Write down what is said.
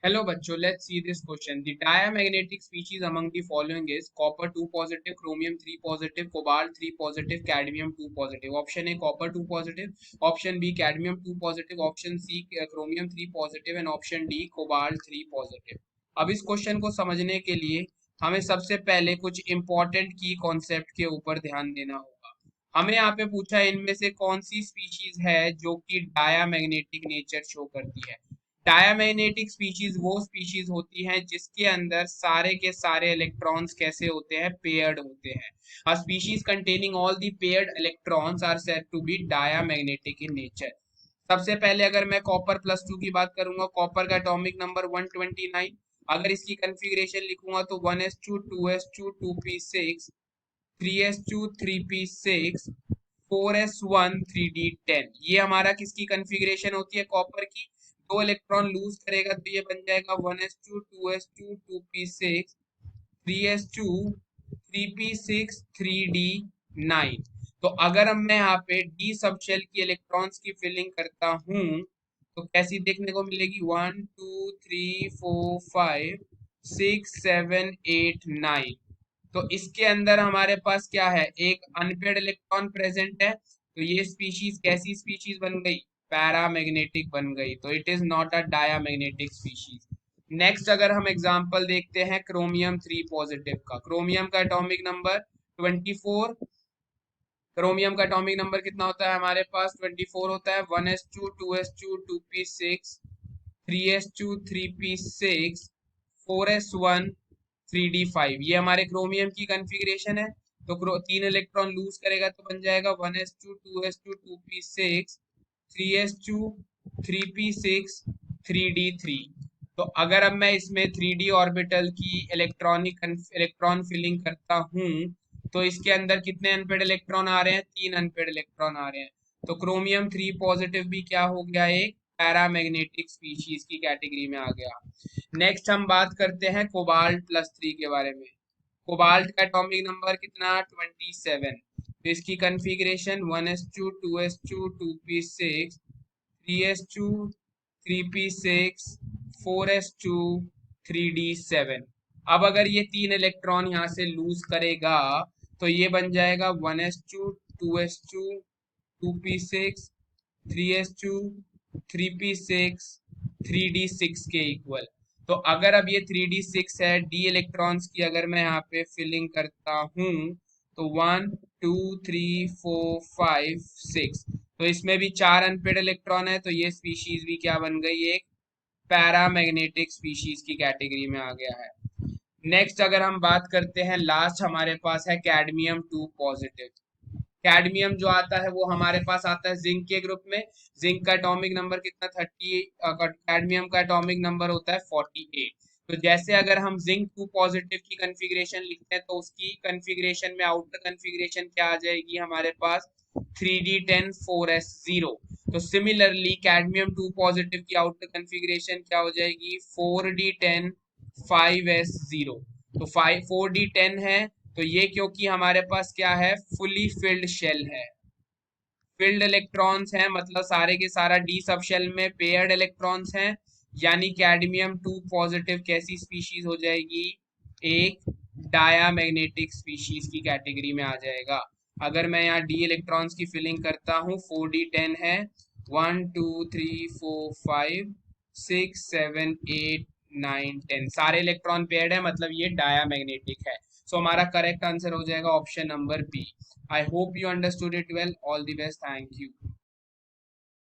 Hello बच्चों, let's see this question. The diamagnetic species among the following is copper 2 positive, chromium 3 positive, cobalt 3 positive, cadmium 2 positive. Option A copper 2 positive, option B cadmium 2 positive, option C chromium 3 positive and option D cobalt 3 positive. अब इस question को समझने के लिए हमें सबसे पहले कुछ इंपॉर्टेंट की कॉन्सेप्ट के ऊपर ध्यान देना होगा। हमें यहाँ पे पूछा है इनमें से कौन सी स्पीशीज है जो कि डायामैग्नेटिक नेचर शो करती है। डायामैग्नेटिक स्पीशीज वो स्पीशीज होती हैं जिसके अंदर सारे के सारे इलेक्ट्रॉन्स कैसे होते हैं, पेयर्ड होते हैं। A species containing all the paired electrons are said to be diamagnetic in nature. सबसे पहले अगर मैं कॉपर प्लस टू की बात करूंगा, कॉपर का एटॉमिक नंबर 129। अगर इसकी कन्फिग्रेशन लिखूंगा तो 1s2 2s2 2p6 3s2 3p6 4s1 3d10। ये हमारा किसकी कन्फिग्रेशन होती है, कॉपर की। दो इलेक्ट्रॉन लूज करेगा तो ये बन जाएगा 1s2 2s2 2p6 3s2 3p6 3d9। तो अगर हम मैं यहाँ पे डी सब शेल की इलेक्ट्रॉन्स की फिलिंग करता हूँ तो कैसी देखने को मिलेगी, 1 2 3 4 5 6 7 8 9। तो इसके अंदर हमारे पास क्या है, एक अनपेड इलेक्ट्रॉन प्रेजेंट है। तो ये स्पीशीज कैसी स्पीशीज बन गई, पैरामैग्नेटिक बन गई। तो it is not a diamagnetic species. Next अगर हम एग्जांपल देखते हैं क्रोमियम 3 पॉजिटिव का, क्रोमियम का एटॉमिक नंबर 24। क्रोमियम का एटॉमिक नंबर कितना होता है हमारे पास, 24 होता है। 1s2 2s2 2p6 3s2 3p6 4s1 3d5, ये हमारे क्रोमियम की कन्फिग्रेशन है। तो तीन इलेक्ट्रॉन लूज करेगा तो बन जाएगा 1s2 2s2 2p6 3s2 3p6 3d3। तो अगर अब मैं इसमें 3d ऑर्बिटल की इलेक्ट्रॉन फिलिंग करता हूँ तो इसके अंदर कितने अनपेड इलेक्ट्रॉन आ रहे हैं, तीन अनपेड इलेक्ट्रॉन आ रहे हैं। तो क्रोमियम 3 पॉजिटिव भी क्या हो गया, एक पैरामैग्नेटिक स्पीशीज की कैटेगरी में आ गया। नेक्स्ट हम बात करते हैं कोबाल्ट प्लस 3 के बारे में। कोबाल्ट का एटॉमिक नंबर कितना, 27। तो इसकी configuration 1s2 2s2 2p6 3s2 3p6 4s2 3d7। अब अगर ये तीन इलेक्ट्रॉन यहाँ से लूज करेगा तो ये बन जाएगा 1s2 2s2 2p6 3s2 3p6 3d6 के इक्वल। तो अगर अब ये 3d6 है, डी इलेक्ट्रॉन्स की अगर मैं यहाँ पे फिलिंग करता हूँ तो 1 2 3 4 5 6। तो इसमें भी चार अनपेड इलेक्ट्रॉन है, तो ये स्पीशीज भी क्या बन गई, एक पैरामैग्नेटिक स्पीशीज की कैटेगरी में आ गया है। नेक्स्ट अगर हम बात करते हैं, लास्ट हमारे पास है कैडमियम 2 पॉजिटिव। कैडमियम जो आता है वो हमारे पास आता है जिंक के ग्रुप में। जिंक का एटॉमिक नंबर कितना, 30। कैडमियम का एटॉमिक नंबर होता है 48। तो जैसे अगर हम जिंक 2 पॉजिटिव की कन्फिग्रेशन लिखते हैं तो उसकी कन्फिग्रेशन में आउटर कन्फिग्रेशन क्या आ जाएगी हमारे पास, 3d10 4s0। तो सिमिलरली कैडमियम 2 पॉजिटिव की आउटर कन्फिग्रेशन क्या हो जाएगी, 4d10 5s0। तो 4d10 है तो ये क्योंकि हमारे पास क्या है, फुली फिल्ड शेल है, फिल्ड इलेक्ट्रॉन्स हैं, मतलब सारे के सारा डी सब शेल में पेयर्ड इलेक्ट्रॉन्स हैं। यानी कैडमियम 2 पॉजिटिव कैसी स्पीशीज हो जाएगी, एक डायामैग्नेटिक स्पीशीज की कैटेगरी में आ जाएगा। अगर मैं यहाँ डी इलेक्ट्रॉन्स की फिलिंग करता हूँ, 4d10 है, 1 2 3 4 5 6 7 8 9 10 सारे इलेक्ट्रॉन पेयर्ड है, मतलब ये डायामैग्नेटिक है। सो हमारा करेक्ट आंसर हो जाएगा option number B. I hope you understood it well. All the best. Thank you.